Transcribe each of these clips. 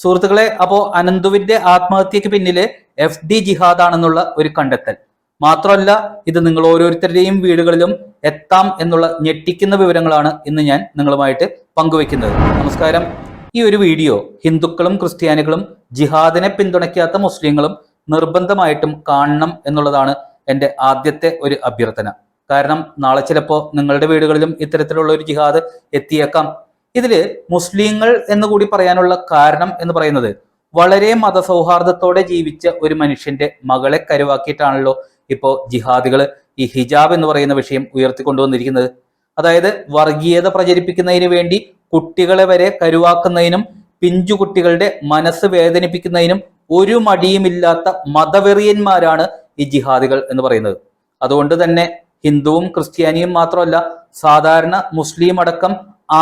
സുഹൃത്തുക്കളെ, അപ്പോ അനന്തുവിന്റെ ആത്മഹത്യക്ക് പിന്നില് FD ജിഹാദ് ആണെന്നുള്ള ഒരു കണ്ടെത്തൽ മാത്രമല്ല, ഇത് നിങ്ങൾ ഓരോരുത്തരുടെയും വീടുകളിലും എത്താം എന്നുള്ള ഞെട്ടിക്കുന്ന വിവരങ്ങളാണ് ഇന്ന് ഞാൻ നിങ്ങളുമായിട്ട് പങ്കുവെക്കുന്നത്. നമസ്കാരം. ഈ ഒരു വീഡിയോ ഹിന്ദുക്കളും ക്രിസ്ത്യാനികളും ജിഹാദിനെ പിന്തുണയ്ക്കാത്ത മുസ്ലിങ്ങളും നിർബന്ധമായിട്ടും കാണണം എന്നുള്ളതാണ് എൻ്റെ ആദ്യത്തെ ഒരു അഭ്യർത്ഥന. കാരണം നാളെ ചിലപ്പോൾ നിങ്ങളുടെ വീടുകളിലും ഇത്തരത്തിലുള്ള ഒരു ജിഹാദ് എത്തിയേക്കാം. ഇതില് മുസ്ലിങ്ങൾ എന്ന് കൂടി പറയാനുള്ള കാരണം എന്ന് പറയുന്നത്, വളരെ മതസൗഹാർദ്ദത്തോടെ ജീവിച്ച ഒരു മനുഷ്യന്റെ മകളെ കരുവാക്കിയിട്ടാണല്ലോ ഇപ്പോ ജിഹാദികൾ ഈ ഹിജാബ് എന്ന് പറയുന്ന വിഷയം ഉയർത്തിക്കൊണ്ടുവന്നിരിക്കുന്നത്. അതായത് വർഗീയത പ്രചരിപ്പിക്കുന്നതിന് വേണ്ടി കുട്ടികളെ വരെ കരുവാക്കുന്നതിനും പിഞ്ചു കുട്ടികളുടെ മനസ്സ് വേദനിപ്പിക്കുന്നതിനും ഒരു മടിയുമില്ലാത്ത മതവെറിയന്മാരാണ് ഈ ജിഹാദികൾ എന്ന് പറയുന്നത്. അതുകൊണ്ട് തന്നെ ഹിന്ദുവും ക്രിസ്ത്യാനിയും മാത്രമല്ല, സാധാരണ മുസ്ലിം അടക്കം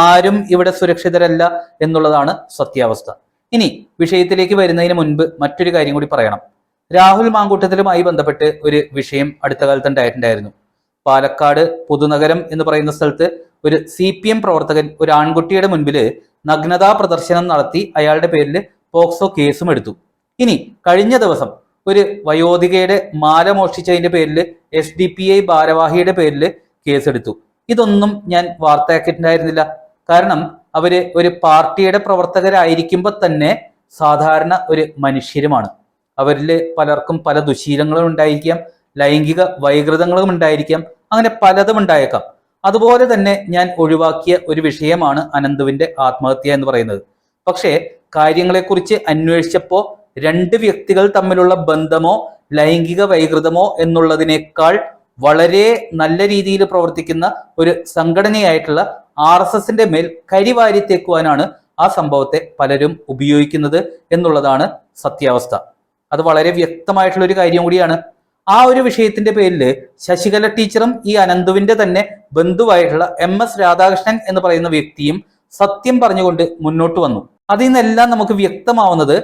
ആരും ഇവിടെ സുരക്ഷിതരല്ല എന്നുള്ളതാണ് സത്യാവസ്ഥ. ഇനി വിഷയത്തിലേക്ക് വരുന്നതിന് മുൻപ് മറ്റൊരു കാര്യം കൂടി പറയണം. രാഹുൽ മാങ്കൂട്ടത്തിലുമായി ബന്ധപ്പെട്ട് ഒരു വിഷയം അടുത്ത കാലത്ത് ഉണ്ടായിട്ടുണ്ടായിരുന്നു. പാലക്കാട് പുതുനഗരം എന്ന് പറയുന്ന സ്ഥലത്ത് ഒരു CPM പ്രവർത്തകൻ ഒരു ആൺകുട്ടിയുടെ മുൻപിൽ നഗ്നതാ പ്രദർശനം നടത്തി അയാളുടെ പേരിൽ പോക്സോ കേസും എടുത്തു. ഇനി കഴിഞ്ഞ ദിവസം ഒരു വയോധികയുടെ മാല മോഷ്ടിച്ചതിന്റെ പേരിൽ SDPI ഭാരവാഹിയുടെ പേരിൽ കേസെടുത്തു. ഇതൊന്നും ഞാൻ വാർത്തയാക്കിയിട്ടുണ്ടായിരുന്നില്ല. കാരണം അവര് ഒരു പാർട്ടിയുടെ പ്രവർത്തകരായിരിക്കുമ്പോൾ തന്നെ സാധാരണ ഒരു മനുഷ്യരുമാണ്. അവരിൽ പലർക്കും പല ദുശീലങ്ങളും ഉണ്ടായിരിക്കാം, ലൈംഗിക വൈകൃതങ്ങളും ഉണ്ടായിരിക്കാം, അങ്ങനെ പലതും ഉണ്ടായേക്കാം. അതുപോലെ തന്നെ ഞാൻ ഒഴിവാക്കിയ ഒരു വിഷയമാണ് അനന്തുവിന്റെ ആത്മഹത്യ എന്ന് പറയുന്നത്. പക്ഷേ കാര്യങ്ങളെക്കുറിച്ച് അന്വേഷിച്ചപ്പോൾ രണ്ട് വ്യക്തികൾ തമ്മിലുള്ള ബന്ധമോ ലൈംഗിക വൈകൃതമോ എന്നുള്ളതിനേക്കാൾ വളരെ നല്ല രീതിയിൽ പ്രവർത്തിക്കുന്ന ഒരു സംഘടനയായിട്ടുള്ള RSSന്റെ മേൽ കരിവാരി തേക്കുവാനാണ് ആ സംഭവത്തെ പലരും ഉപയോഗിക്കുന്നത് എന്നുള്ളതാണ് സത്യാവസ്ഥ. അത് വളരെ വ്യക്തമായിട്ടുള്ള ഒരു കാര്യം കൂടിയാണ്. ആ ഒരു വിഷയത്തിന്റെ പേരിൽ ശശികല ടീച്ചറും ഈ അനന്തുവിന്റെ തന്നെ ബന്ധുവായിട്ടുള്ള MS രാധാകൃഷ്ണൻ എന്ന് പറയുന്ന വ്യക്തിയും സത്യം പറഞ്ഞുകൊണ്ട് മുന്നോട്ട് വന്നു. അതിൽ നിന്നെല്ലാം നമുക്ക് വ്യക്തമാവുന്നത്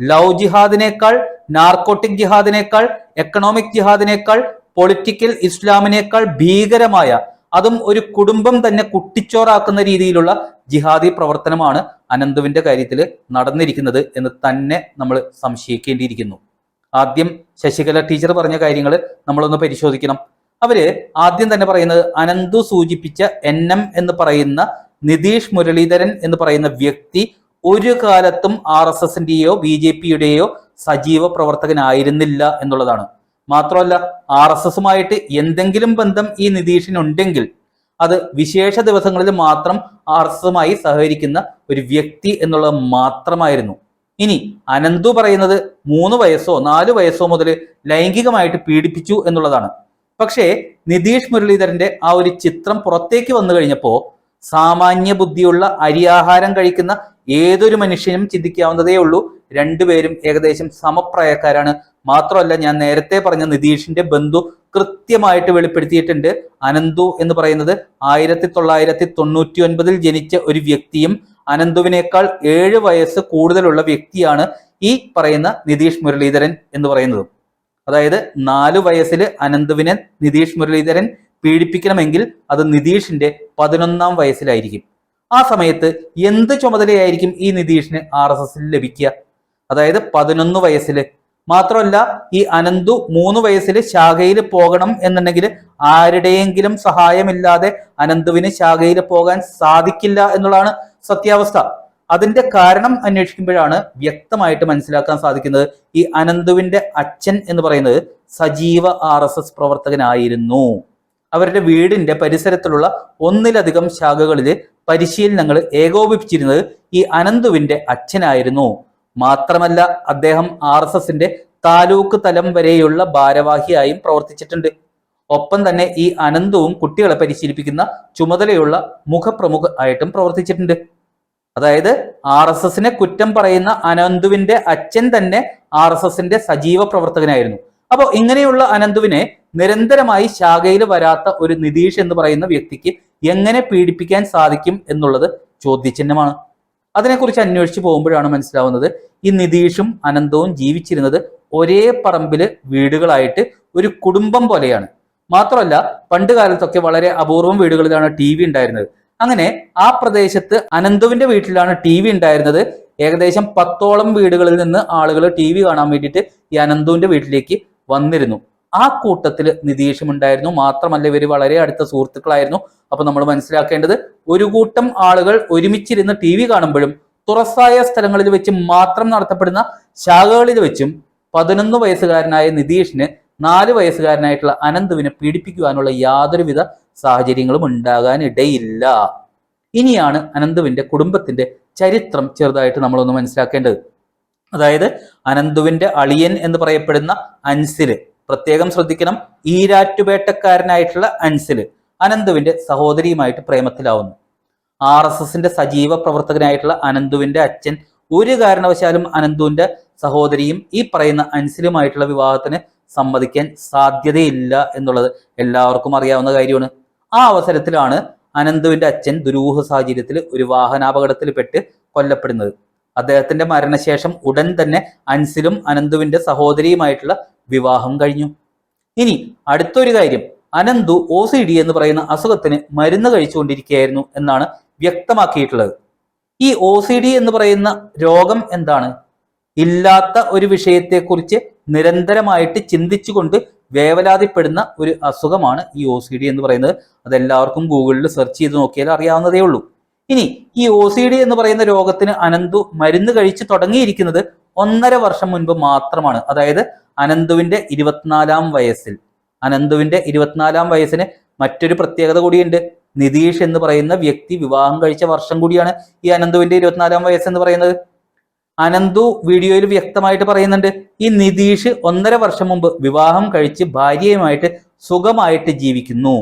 ലവ് ജിഹാദിനേക്കാൾ, നാർക്കോട്ടിക് ജിഹാദിനേക്കാൾ, എക്കണോമിക് ജിഹാദിനേക്കാൾ, പൊളിറ്റിക്കൽ ഇസ്ലാമിനേക്കാൾ ഭീകരമായ, അതും ഒരു കുടുംബം തന്നെ കുട്ടിച്ചോറാക്കുന്ന രീതിയിലുള്ള ജിഹാദി പ്രവർത്തനമാണ് അനന്തുവിന്റെ കാര്യത്തിൽ നടന്നിരിക്കുന്നത് എന്ന് തന്നെ നമ്മൾ സംശയിക്കേണ്ടിയിരിക്കുന്നു. ആദ്യം ശശികല ടീച്ചർ പറഞ്ഞ കാര്യങ്ങൾ നമ്മളൊന്ന് പരിശോധിക്കണം. അവര് ആദ്യം തന്നെ പറയുന്നത്, അനന്തു സൂചിപ്പിച്ച NM എന്ന് പറയുന്ന നിതീഷ് മുരളീധരൻ എന്ന് പറയുന്ന വ്യക്തി ഒരു കാലത്തും RSSന്റെയോ BJPയുടെയോ സജീവ പ്രവർത്തകനായിരുന്നില്ല എന്നുള്ളതാണ്. മാത്രമല്ല, RSSുമായിട്ട് എന്തെങ്കിലും ബന്ധം ഈ നിതീഷിനുണ്ടെങ്കിൽ അത് വിശേഷ ദിവസങ്ങളിൽ മാത്രം RSSുമായി സഹകരിക്കുന്ന ഒരു വ്യക്തി എന്നുള്ളത് മാത്രമായിരുന്നു. ഇനി അനന്തു പറയുന്നത് 3 വയസ്സോ 4 വയസ്സോ മുതൽ ലൈംഗികമായിട്ട് പീഡിപ്പിച്ചു എന്നുള്ളതാണ്. പക്ഷേ നിതീഷ് മുരളീധരന്റെ ആ ഒരു ചിത്രം പുറത്തേക്ക് വന്നു കഴിഞ്ഞപ്പോൾ സാമാന്യ ബുദ്ധിയുള്ള അരിയാഹാരം കഴിക്കുന്ന ഏതൊരു മനുഷ്യനും ചിന്തിക്കാവുന്നതേ ഉള്ളൂ, രണ്ടുപേരും ഏകദേശം സമപ്രായക്കാരാണ്. മാത്രമല്ല, ഞാൻ നേരത്തെ പറഞ്ഞ നിതീഷിന്റെ ബന്ധു കൃത്യമായിട്ട് വെളിപ്പെടുത്തിയിട്ടുണ്ട്, അനന്തു എന്ന് പറയുന്നത് 1999 ജനിച്ച ഒരു വ്യക്തിയും അനന്തുവിനേക്കാൾ 7 വയസ്സ് കൂടുതലുള്ള വ്യക്തിയാണ് ഈ പറയുന്ന നിതീഷ് മുരളീധരൻ എന്ന് പറയുന്നത്. അതായത് 4 വയസ്സിൽ അനന്തുവിനെ നിതീഷ് മുരളീധരൻ പീഡിപ്പിക്കണമെങ്കിൽ അത് നിതീഷിന്റെ 11ാം വയസ്സിലായിരിക്കും. ആ സമയത്ത് എന്ത് ചുമതലയായിരിക്കും ഈ നിതീഷിന് RSSൽ ലഭിക്കുക? അതായത് 11 വയസ്സിൽ. മാത്രമല്ല, ഈ അനന്തു 3 വയസ്സിൽ ശാഖയിൽ പോകണം എന്നുണ്ടെങ്കിൽ ആരുടെയെങ്കിലും സഹായമില്ലാതെ അനന്തുവിന് ശാഖയിൽ പോകാൻ സാധിക്കില്ല എന്നുള്ളതാണ് സത്യാവസ്ഥ. അതിന്റെ കാരണം അന്വേഷിക്കുമ്പോഴാണ് വ്യക്തമായിട്ട് മനസ്സിലാക്കാൻ സാധിക്കുന്നത്, ഈ അനന്തുവിന്റെ അച്ഛൻ എന്ന് പറയുന്നത് സജീവ RSS പ്രവർത്തകനായിരുന്നു. അവരുടെ വീടിന്റെ പരിസരത്തുള്ള 1ലധികം ശാഖകളിൽ പരിശീലനങ്ങൾ ഏകോപിപ്പിച്ചിരുന്നത് ഈ അനന്തുവിന്റെ അച്ഛനായിരുന്നു. മാത്രമല്ല, അദ്ദേഹം RSSന്റെ താലൂക്ക് തലം വരെയുള്ള ഭാരവാഹിയായും പ്രവർത്തിച്ചിട്ടുണ്ട്. ഒപ്പം തന്നെ ഈ അനന്തുവും കുട്ടികളെ പരിശീലിപ്പിക്കുന്ന ചുമതലയുള്ള മുഖപ്രമുഖ ആയിട്ടും പ്രവർത്തിച്ചിട്ടുണ്ട്. അതായത് RSSനെ കുറ്റം പറയുന്ന അനന്തുവിന്റെ അച്ഛൻ തന്നെ RSSന്റെ സജീവ പ്രവർത്തകനായിരുന്നു. അപ്പോൾ ഇങ്ങനെയുള്ള അനന്തുവിനെ നിരന്തരമായി ശാഖയിൽ വരാത്ത ഒരു നിതീഷ് എന്ന് പറയുന്ന വ്യക്തിക്ക് എങ്ങനെ പീഡിപ്പിക്കാൻ സാധിക്കും എന്നുള്ളത് ചോദ്യചിഹ്നമാണ്. അതിനെക്കുറിച്ച് അന്വേഷിച്ച് പോകുമ്പോഴാണ് മനസ്സിലാവുന്നത്, ഈ നിതീഷും അനന്തവും ജീവിച്ചിരുന്നത് ഒരേ പറമ്പില് വീടുകളായിട്ട് ഒരു കുടുംബം പോലെയാണ്. മാത്രമല്ല, പണ്ട് കാലത്തൊക്കെ വളരെ അപൂർവം വീടുകളിലാണ് TV ഉണ്ടായിരുന്നത്. അങ്ങനെ ആ പ്രദേശത്ത് അനന്തുവിന്റെ വീട്ടിലാണ് TV ഉണ്ടായിരുന്നത്. ഏകദേശം 10ഓളം വീടുകളിൽ നിന്ന് ആളുകൾ TV കാണാൻ വേണ്ടിയിട്ട് ഈ അനന്തുവിന്റെ വീട്ടിലേക്ക് വന്നിരുന്നു. ആ കൂട്ടത്തിൽ നിതീഷും ഉണ്ടായിരുന്നു. മാത്രമല്ല ഇവർ വളരെ അടുത്ത സുഹൃത്തുക്കളായിരുന്നു. അപ്പൊ നമ്മൾ മനസ്സിലാക്കേണ്ടത്, ഒരു കൂട്ടം ആളുകൾ ഒരുമിച്ചിരുന്ന് TV കാണുമ്പോഴും തുറസായ സ്ഥലങ്ങളിൽ വെച്ച് മാത്രം നടത്തപ്പെടുന്ന ശാഖകളിൽ വെച്ചും 11 വയസ്സുകാരനായ നിതീഷിന് 4 വയസ്സുകാരനായിട്ടുള്ള അനന്തുവിനെ പീഡിപ്പിക്കുവാനുള്ള യാതൊരുവിധ സാഹചര്യങ്ങളും ഉണ്ടാകാൻ ഇടയില്ല. ഇനിയാണ് അനന്തുവിന്റെ കുടുംബത്തിന്റെ ചരിത്രം ചെറുതായിട്ട് നമ്മളൊന്ന് മനസ്സിലാക്കേണ്ടത്. അതായത് അനന്തുവിന്റെ അളിയൻ എന്ന് പറയപ്പെടുന്ന അൻസില്, പ്രത്യേകം ശ്രദ്ധിക്കണം, ഈരാറ്റുപേട്ടക്കാരനായിട്ടുള്ള അൻസില് അനന്തുവിന്റെ സഹോദരിയുമായിട്ട് പ്രേമത്തിലാവുന്നു. RSSന്റെ സജീവ പ്രവർത്തകനായിട്ടുള്ള അനന്തുവിന്റെ അച്ഛൻ ഒരു കാരണവശാലും അനന്തുവിന്റെ സഹോദരിയും ഈ പറയുന്ന അൻസിലുമായിട്ടുള്ള വിവാഹത്തിന് സമ്മതിക്കാൻ സാധ്യതയില്ല എന്നുള്ളത് എല്ലാവർക്കും അറിയാവുന്ന കാര്യമാണ്. ആ അവസരത്തിലാണ് അനന്തുവിന്റെ അച്ഛൻ ദുരൂഹ സാഹചര്യത്തിൽ ഒരു വാഹനാപകടത്തിൽ പെട്ട് കൊല്ലപ്പെടുന്നത്. അദ്ദേഹത്തിന്റെ മരണശേഷം ഉടൻ തന്നെ അൻസിലും അനന്തുവിന്റെ സഹോദരിയുമായിട്ടുള്ള വിവാഹം കഴിഞ്ഞു. ഇനി അടുത്തൊരു കാര്യം, അനന്തു OCD എന്ന് പറയുന്ന അസുഖത്തിന് മരുന്ന് കഴിച്ചുകൊണ്ടിരിക്കുകയായിരുന്നു എന്നാണ് വ്യക്തമാക്കിയിട്ടുള്ളത്. ഈ OCD എന്ന് പറയുന്ന രോഗം എന്താണ്? ഇല്ലാത്ത ഒരു വിഷയത്തെക്കുറിച്ച് നിരന്തരമായിട്ട് ചിന്തിച്ചുകൊണ്ട് വേവലാതിപ്പെടുന്ന ഒരു അസുഖമാണ് ഈ OCD എന്ന് പറയുന്നത്. അതെല്ലാവർക്കും ഗൂഗിളിൽ സെർച്ച് ചെയ്ത് നോക്കിയാൽ അറിയാവുന്നതേ ഉള്ളൂ. ഇനി ഈ OCD എന്ന് പറയുന്ന രോഗത്തിന് അനന്തു മരുന്ന് കഴിച്ചു തുടങ്ങിയിരിക്കുന്നത് 1.5 വർഷം മുൻപ് മാത്രമാണ്. അതായത് അനന്തുവിന്റെ 24ാം വയസ്സിൽ. അനന്തുവിന്റെ 24ാം വയസ്സിന് മറ്റൊരു പ്രത്യേകത കൂടിയുണ്ട്. നിതീഷ് എന്ന് പറയുന്ന വ്യക്തി വിവാഹം കഴിച്ച വർഷം കൂടിയാണ് ഈ അനന്തുവിന്റെ 24ാം വയസ്സ് എന്ന് പറയുന്നത്. അനന്തു വീഡിയോയിൽ വ്യക്തമായിട്ട് പറയുന്നുണ്ട്, ഈ നിതീഷ് 1.5 വർഷം മുമ്പ് വിവാഹം കഴിച്ച് ഭാര്യയുമായിട്ട് സുഖമായിട്ട് ജീവിക്കുന്നു.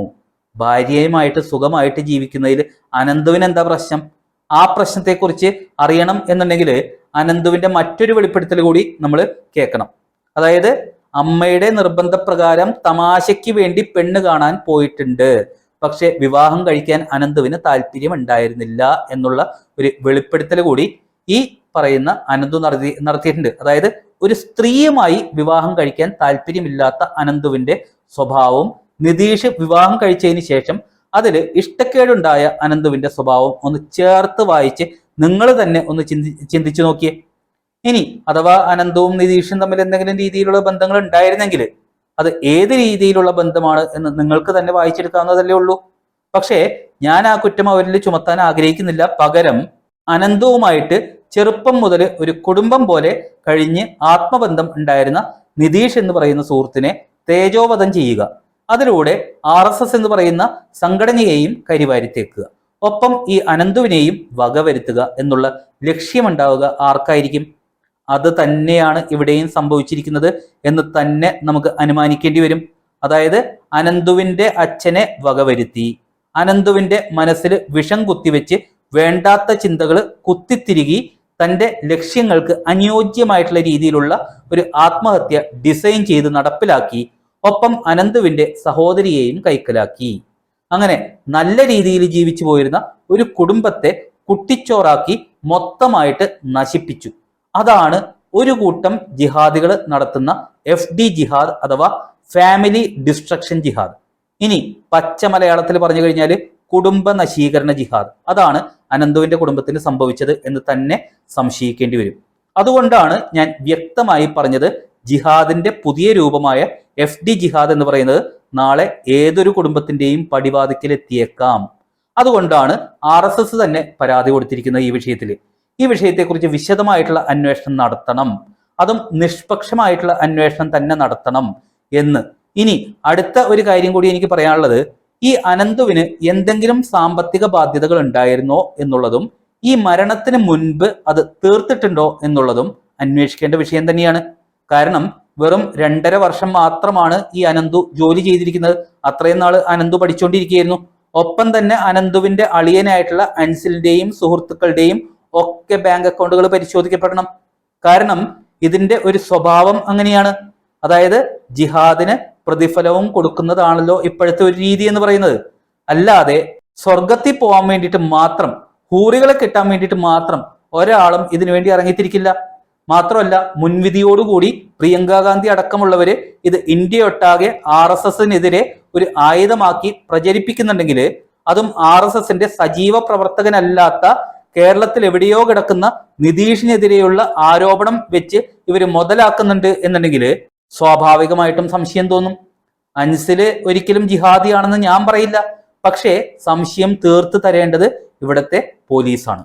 ഭാര്യയുമായിട്ട് സുഖമായിട്ട് ജീവിക്കുന്നതിൽ അനന്തുവിന് എന്താ പ്രശ്നം? ആ പ്രശ്നത്തെക്കുറിച്ച് അറിയണം എന്നുണ്ടെങ്കിൽ അനന്തുവിന്റെ മറ്റൊരു വെളിപ്പെടുത്തൽ കൂടി നമ്മൾ കേൾക്കണം. അതായത് അമ്മയുടെ നിർബന്ധപ്രകാരം തമാശയ്ക്ക് വേണ്ടി പെണ്ണ് കാണാൻ പോയിട്ടുണ്ട്, പക്ഷെ വിവാഹം കഴിക്കാൻ അനന്തുവിന് താല്പര്യം ഉണ്ടായിരുന്നില്ല എന്നുള്ള ഒരു വെളിപ്പെടുത്തൽ കൂടി ഈ പറയുന്ന അനന്തു നടത്തിയിട്ടുണ്ട്. അതായത് ഒരു സ്ത്രീയുമായി വിവാഹം കഴിക്കാൻ താല്പര്യമില്ലാത്ത അനന്തുവിന്റെ സ്വഭാവവും നിതീഷ് വിവാഹം കഴിച്ചതിന് ശേഷം അതിൽ ഇഷ്ടക്കേടുണ്ടായ അനന്തുവിന്റെ സ്വഭാവം ഒന്ന് ചേർത്ത് വായിച്ച് നിങ്ങൾ തന്നെ ഒന്ന് ചിന്തിച്ചു നോക്കിയേ. ഇനി അഥവാ അനന്തവും നിതീഷും തമ്മിൽ എന്തെങ്കിലും രീതിയിലുള്ള ബന്ധങ്ങൾ ഉണ്ടായിരുന്നെങ്കിൽ അത് ഏത് രീതിയിലുള്ള ബന്ധമാണ് എന്ന് നിങ്ങൾക്ക് തന്നെ വായിച്ചെടുക്കാവുന്നതല്ലേ ഉള്ളൂ. പക്ഷേ ഞാൻ ആ കുറ്റം അവരിൽ ചുമത്താൻ ആഗ്രഹിക്കുന്നില്ല. പകരം അനന്തവുമായിട്ട് ചെറുപ്പം മുതൽ ഒരു കുടുംബം പോലെ കഴിഞ്ഞ് ആത്മബന്ധം ഉണ്ടായിരുന്ന നിതീഷ് എന്ന് പറയുന്ന സുഹൃത്തിനെ തേജോവധം ചെയ്യുക, അതിലൂടെ RSS എന്ന് പറയുന്ന സംഘടനയെയും കരിവാരിത്തേക്കുക, ഒപ്പം ഈ അനന്തുവിനെയും വകവരുത്തുക എന്നുള്ള ലക്ഷ്യമുണ്ടാവുക ആർക്കായിരിക്കും? അത് തന്നെയാണ് ഇവിടെയും സംഭവിച്ചിരിക്കുന്നത് എന്ന് തന്നെ നമുക്ക് അനുമാനിക്കേണ്ടി വരും. അതായത് അനന്തുവിന്റെ അച്ഛനെ വകവരുത്തി, അനന്തുവിന്റെ മനസ്സിൽ വിഷം കുത്തിവെച്ച് വേണ്ടാത്ത ചിന്തകൾ കുത്തിത്തിരുകി തൻ്റെ ലക്ഷ്യങ്ങൾക്ക് അനുയോജ്യമായിട്ടുള്ള രീതിയിലുള്ള ഒരു ആത്മഹത്യ ഡിസൈൻ ചെയ്ത് നടപ്പിലാക്കി, ഒപ്പം അനന്തുവിന്റെ സഹോദരിയെയും കൈക്കലാക്കി. അങ്ങനെ നല്ല രീതിയിൽ ജീവിച്ചു പോയിരുന്ന ഒരു കുടുംബത്തെ കുട്ടിച്ചോറാക്കി മൊത്തമായിട്ട് നശിപ്പിച്ചു. അതാണ് ഒരു കൂട്ടം ജിഹാദികൾ നടത്തുന്ന FD ജിഹാദ് അഥവാ ഫാമിലി ഡിസ്ട്രക്ഷൻ ജിഹാദ്. ഇനി പച്ച മലയാളത്തിൽ പറഞ്ഞു കഴിഞ്ഞാൽ കുടുംബ നശീകരണ ജിഹാദ്. അതാണ് അനന്തുവിന്റെ കുടുംബത്തിന് സംഭവിച്ചത് എന്ന് തന്നെ സംശയിക്കേണ്ടി വരും. അതുകൊണ്ടാണ് ഞാൻ വ്യക്തമായി പറഞ്ഞത്, ജിഹാദിന്റെ പുതിയ രൂപമായ FD ജിഹാദ് എന്ന് പറയുന്നത് നാളെ ഏതൊരു കുടുംബത്തിന്റെയും പടിവാതിക്കലെത്തിയേക്കാം. അതുകൊണ്ടാണ് RSS തന്നെ പരാതി കൊടുത്തിരിക്കുന്നത് ഈ വിഷയത്തിൽ. ഈ വിഷയത്തെക്കുറിച്ച് വിശദമായിട്ടുള്ള അന്വേഷണം നടത്തണം, അതും നിഷ്പക്ഷമായിട്ടുള്ള അന്വേഷണം തന്നെ നടത്തണം എന്ന്. ഇനി അടുത്ത ഒരു കാര്യം കൂടി എനിക്ക് പറയാനുള്ളത്, ഈ അനന്തുവിന് എന്തെങ്കിലും സാമ്പത്തിക ബാധ്യതകൾ ഉണ്ടായിരുന്നോ എന്നുള്ളതും ഈ മരണത്തിന് മുൻപ് അത് തീർത്തിട്ടുണ്ടോ എന്നുള്ളതും അന്വേഷിക്കേണ്ട വിഷയം തന്നെയാണ്. കാരണം വെറും 2.5 വർഷം മാത്രമാണ് ഈ അനന്തു ജോലി ചെയ്തിരിക്കുന്നത്. അത്രയും നാള് അനന്തു പഠിച്ചുകൊണ്ടിരിക്കുകയായിരുന്നു. ഒപ്പം തന്നെ അനന്തുവിന്റെ അളിയനായിട്ടുള്ള അൻസിലിന്റെയും സുഹൃത്തുക്കളുടെയും ഒക്കെ ബാങ്ക് അക്കൗണ്ടുകൾ പരിശോധിക്കപ്പെടണം. കാരണം ഇതിന്റെ ഒരു സ്വഭാവം അങ്ങനെയാണ്. അതായത് ജിഹാദിന് പ്രതിഫലവും കൊടുക്കുന്നതാണല്ലോ ഇപ്പോഴത്തെ ഒരു രീതി എന്ന് പറയുന്നത്. അല്ലാതെ സ്വർഗത്തിൽ പോകാൻ വേണ്ടിയിട്ട് മാത്രം, ഹൂറികളെ കിട്ടാൻ വേണ്ടിയിട്ട് മാത്രം ഒരാളും ഇതിനു വേണ്ടി ഇറങ്ങിത്തിരിക്കില്ല. മാത്രമല്ല മുൻവിധിയോടുകൂടി പ്രിയങ്ക ഗാന്ധി അടക്കമുള്ളവര് ഇത് ഇന്ത്യയൊട്ടാകെ RSSനെതിരെ ഒരു ആയുധമാക്കി പ്രചരിപ്പിക്കുന്നുണ്ടെങ്കിൽ, അതും RSSന്റെ സജീവ പ്രവർത്തകനല്ലാത്ത കേരളത്തിൽ എവിടെയോ കിടക്കുന്ന നിതീഷിനെതിരെയുള്ള ആരോപണം വെച്ച് ഇവർ മുതലാക്കുന്നുണ്ട് എന്നുണ്ടെങ്കിൽ സ്വാഭാവികമായിട്ടും സംശയം തോന്നും. അൻസില് ഒരിക്കലും ജിഹാദിയാണെന്ന് ഞാൻ പറയില്ല. പക്ഷേ സംശയം തീർത്ത് തരേണ്ടത് ഇവിടുത്തെ പോലീസാണ്.